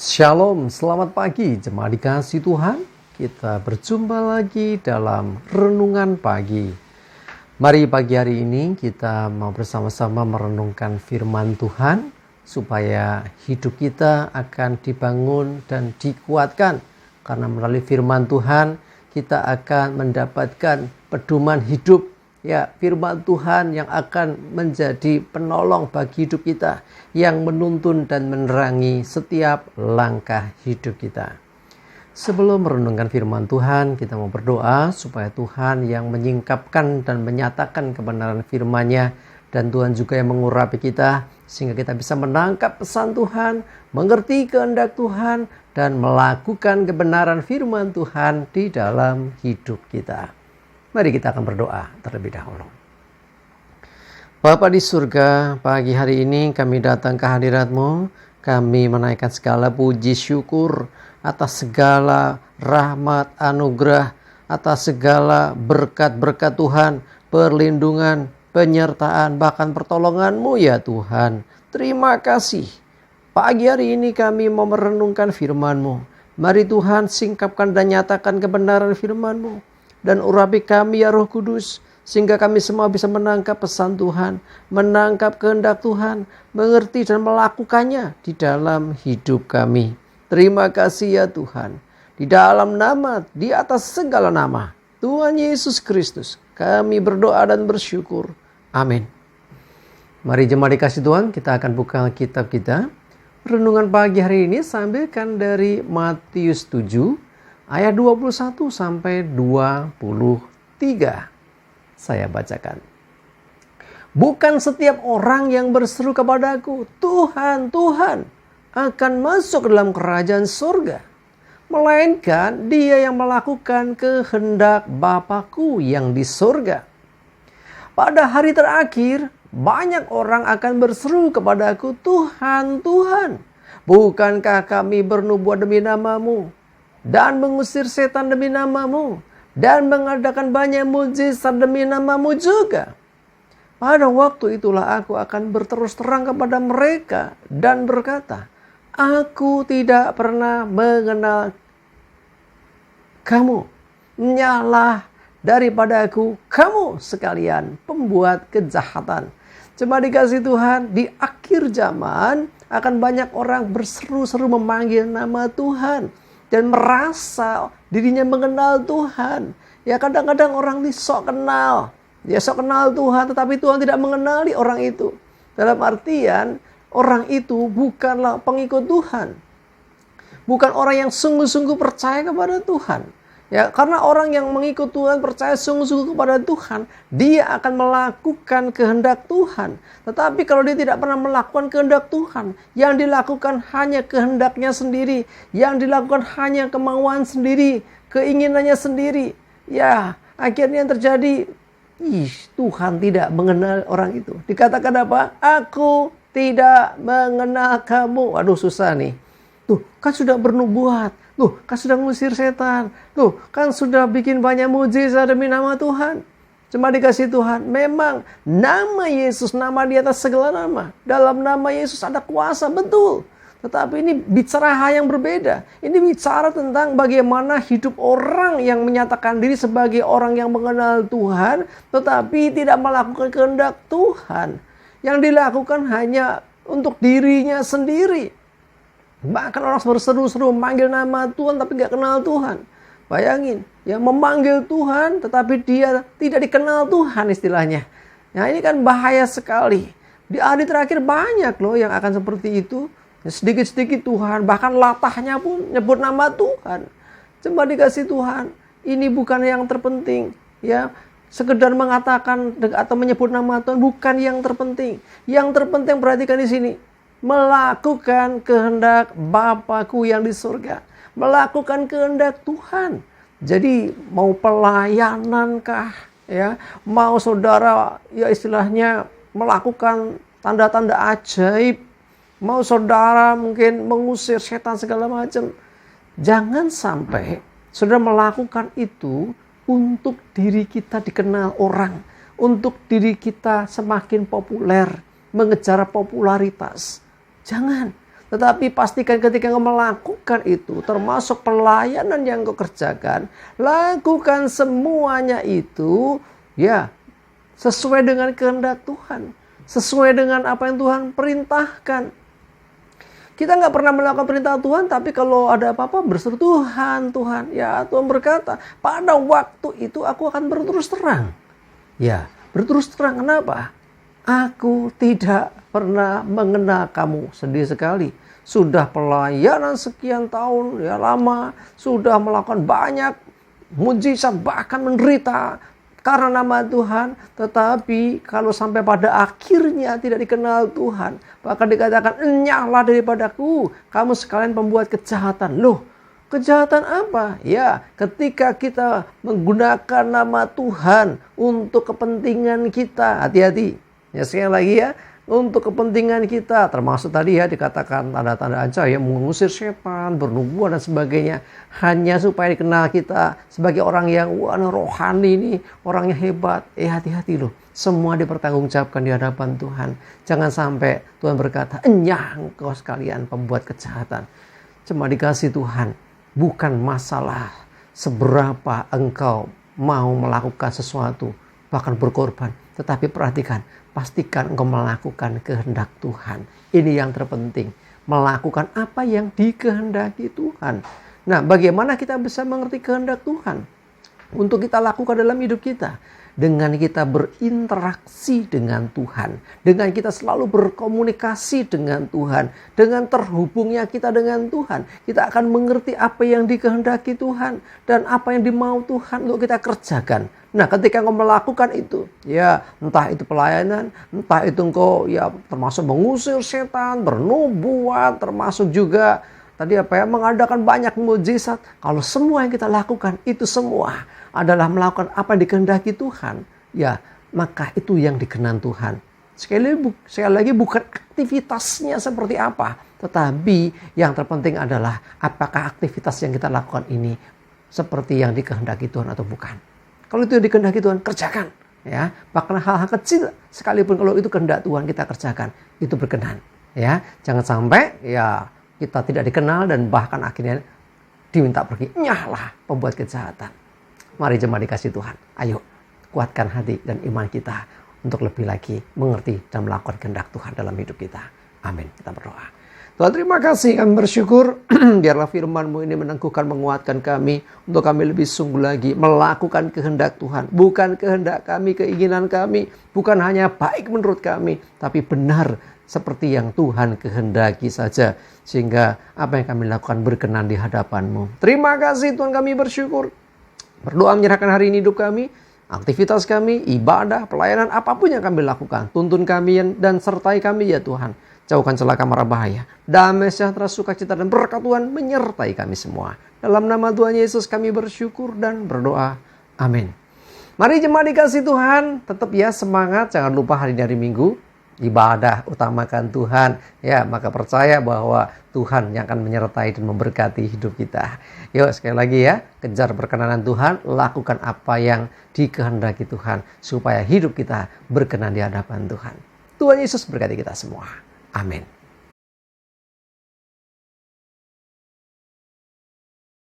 Shalom, selamat pagi jemaat dikasih Tuhan. Kita berjumpa lagi dalam renungan pagi. Mari pagi hari ini kita mau bersama-sama merenungkan firman Tuhan supaya hidup kita akan dibangun dan dikuatkan. Karena melalui firman Tuhan kita akan mendapatkan pedoman hidup. Ya, firman Tuhan yang akan menjadi penolong bagi hidup kita, yang menuntun dan menerangi setiap langkah hidup kita. Sebelum merenungkan firman Tuhan, kita mau berdoa supaya Tuhan yang menyingkapkan dan menyatakan kebenaran firman-Nya, dan Tuhan juga yang mengurapi kita, sehingga kita bisa menangkap pesan Tuhan, mengerti kehendak Tuhan, dan melakukan kebenaran firman Tuhan di dalam hidup kita. Mari kita akan berdoa terlebih dahulu. Bapa di surga, pagi hari ini kami datang ke hadirat-Mu. Kami menaikkan segala puji syukur atas segala rahmat, anugerah, atas segala berkat-berkat Tuhan, perlindungan, penyertaan, bahkan pertolongan-Mu ya Tuhan. Terima kasih. Pagi hari ini kami mau merenungkan firman-Mu. Mari Tuhan singkapkan dan nyatakan kebenaran firman-Mu. Dan urapi kami ya Roh Kudus, sehingga kami semua bisa menangkap pesan Tuhan, menangkap kehendak Tuhan, mengerti dan melakukannya di dalam hidup kami. Terima kasih ya Tuhan. Di dalam nama, di atas segala nama, Tuhan Yesus Kristus, kami berdoa dan bersyukur. Amin. Mari jemaat dikasih Tuhan, kita akan buka kitab kita. Renungan pagi hari ini saya ambilkan dari Matius 7, ayat 21 sampai 23. Saya bacakan. Bukan setiap orang yang berseru kepadaku, Tuhan, Tuhan, akan masuk dalam kerajaan surga. Melainkan dia yang melakukan kehendak Bapa-Ku yang di surga. Pada hari terakhir, banyak orang akan berseru kepadaku, Tuhan, Tuhan, bukankah kami bernubuat demi nama-Mu? Dan mengusir setan demi nama-Mu, dan mengadakan banyak mujizat demi nama-Mu juga. Pada waktu itulah aku akan berterus terang kepada mereka dan berkata, aku tidak pernah mengenal kamu. Nyala daripada aku, kamu sekalian pembuat kejahatan. Cuma dikasih Tuhan, di akhir zaman akan banyak orang berseru-seru memanggil nama Tuhan. Dan merasa dirinya mengenal Tuhan. Ya kadang-kadang orang ini sok kenal. Dia sok kenal Tuhan, tetapi Tuhan tidak mengenali orang itu. Dalam artian, orang itu bukanlah pengikut Tuhan. Bukan orang yang sungguh-sungguh percaya kepada Tuhan. Ya, karena orang yang mengikut Tuhan, percaya sungguh-sungguh kepada Tuhan, dia akan melakukan kehendak Tuhan. Tetapi kalau dia tidak pernah melakukan kehendak Tuhan, yang dilakukan hanya kehendaknya sendiri, yang dilakukan hanya kemauan sendiri, keinginannya sendiri, ya akhirnya yang terjadi, Tuhan tidak mengenal orang itu. Dikatakan apa? Aku tidak mengenal kamu. Waduh, susah nih. Tuh, kan sudah bernubuat. Tuh, kan sudah ngusir setan. Tuh, kan sudah bikin banyak mujizat demi nama Tuhan. Cuma dikasih Tuhan, memang nama Yesus, nama di atas segala nama. Dalam nama Yesus ada kuasa, betul. Tetapi ini bicara hal yang berbeda. Ini bicara tentang bagaimana hidup orang yang menyatakan diri sebagai orang yang mengenal Tuhan, tetapi tidak melakukan kehendak Tuhan. Yang dilakukan hanya untuk dirinya sendiri. Bahkan orang berseru-seru memanggil nama Tuhan tapi gak kenal Tuhan. Bayangin, ya memanggil Tuhan tetapi dia tidak dikenal Tuhan istilahnya. Nah ini kan bahaya sekali. Di hari terakhir banyak loh yang akan seperti itu. Sedikit-sedikit Tuhan, bahkan latahnya pun nyebut nama Tuhan. Coba dikasih Tuhan, ini bukan yang terpenting. Ya, sekedar mengatakan atau menyebut nama Tuhan bukan yang terpenting. Yang terpenting perhatikan di sini. Melakukan kehendak Bapa-Ku yang di surga. Melakukan kehendak Tuhan. Jadi mau pelayanankah, ya, mau saudara ya istilahnya melakukan tanda-tanda ajaib, mau saudara mungkin mengusir setan segala macam. Jangan sampai saudara melakukan itu untuk diri kita dikenal orang, untuk diri kita semakin populer, mengejar popularitas. Jangan. Tetapi pastikan ketika engkau melakukan itu, termasuk pelayanan yang engkau kerjakan, lakukan semuanya itu ya sesuai dengan kehendak Tuhan, sesuai dengan apa yang Tuhan perintahkan. Kita nggak pernah melakukan perintah Tuhan, tapi kalau ada apa-apa berseru Tuhan, Tuhan. Ya, Tuhan berkata, pada waktu itu aku akan berterus terang. Ya, berterus terang kenapa? Aku tidak pernah mengenal kamu. Sedih sekali. Sudah pelayanan sekian tahun, ya lama. Sudah melakukan banyak mujizat, bahkan menderita karena nama Tuhan, tetapi kalau sampai pada akhirnya tidak dikenal Tuhan, bahkan dikatakan enyahlah daripadaku, kamu sekalian pembuat kejahatan. Loh, kejahatan apa? Ya, ketika kita menggunakan nama Tuhan untuk kepentingan kita, hati-hati. Ya, sekali lagi ya, untuk kepentingan kita, termasuk tadi ya dikatakan tanda-tanda ajaib, mengusir setan, bernubuat dan sebagainya, hanya supaya dikenal kita sebagai orang yang rohani nih, orangnya hebat. Hati-hati loh, semua dipertanggungjawabkan di hadapan Tuhan. Jangan sampai Tuhan berkata, enyah engkau sekalian pembuat kejahatan. Cuma dikasih Tuhan, bukan masalah seberapa engkau mau melakukan sesuatu, bahkan berkorban, tetapi perhatikan, pastikan engkau melakukan kehendak Tuhan. Ini yang terpenting. Melakukan apa yang dikehendaki Tuhan. Nah, bagaimana kita bisa mengerti kehendak Tuhan? Untuk kita lakukan dalam hidup kita. Dengan kita berinteraksi dengan Tuhan. Dengan kita selalu berkomunikasi dengan Tuhan. Dengan terhubungnya kita dengan Tuhan. Kita akan mengerti apa yang dikehendaki Tuhan. Dan apa yang dimau Tuhan untuk kita kerjakan. Nah, ketika engkau melakukan itu, ya entah itu pelayanan, entah itu engkau ya termasuk mengusir setan, bernubuat, termasuk juga tadi mengadakan banyak mujizat. Kalau semua yang kita lakukan itu semua adalah melakukan apa yang dikehendaki Tuhan, ya maka itu yang dikenan Tuhan. Sekali lagi bukan aktivitasnya seperti apa, tetapi yang terpenting adalah apakah aktivitas yang kita lakukan ini seperti yang dikehendaki Tuhan atau bukan. Kalau itu yang dikehendaki Tuhan, kerjakan. Ya, bahkan hal-hal kecil sekalipun kalau itu kehendak Tuhan kita kerjakan, itu berkenan. Ya, jangan sampai ya kita tidak dikenal dan bahkan akhirnya diminta pergi. Nyahlah pembuat kejahatan. Mari jemaat dikasih Tuhan. Ayo kuatkan hati dan iman kita untuk lebih lagi mengerti dan melakukan kehendak Tuhan dalam hidup kita. Amin. Kita berdoa. Tuhan, terima kasih, kami bersyukur biarlah firman-Mu ini meneguhkan, menguatkan kami untuk kami lebih sungguh lagi melakukan kehendak Tuhan. Bukan kehendak kami, keinginan kami, bukan hanya baik menurut kami, tapi benar seperti yang Tuhan kehendaki saja. Sehingga apa yang kami lakukan berkenan di hadapan-Mu. Terima kasih Tuhan, kami bersyukur. Berdoa menyerahkan hari ini hidup kami, aktivitas kami, ibadah, pelayanan, apapun yang kami lakukan. Tuntun kami dan sertai kami ya Tuhan. Jauhkan celaka mara bahaya. Damai sejahtera, sukacita dan berkat Tuhan menyertai kami semua. Dalam nama Tuhan Yesus kami bersyukur dan berdoa. Amin. Mari jemaat dikasih Tuhan, tetap ya semangat. Jangan lupa hari ini hari Minggu. Ibadah, utamakan Tuhan. Ya, maka percaya bahwa Tuhan yang akan menyertai dan memberkati hidup kita. Yuk sekali lagi ya, kejar perkenanan Tuhan. Lakukan apa yang dikehendaki Tuhan. Supaya hidup kita berkenan di hadapan Tuhan. Tuhan Yesus berkati kita semua. Amin.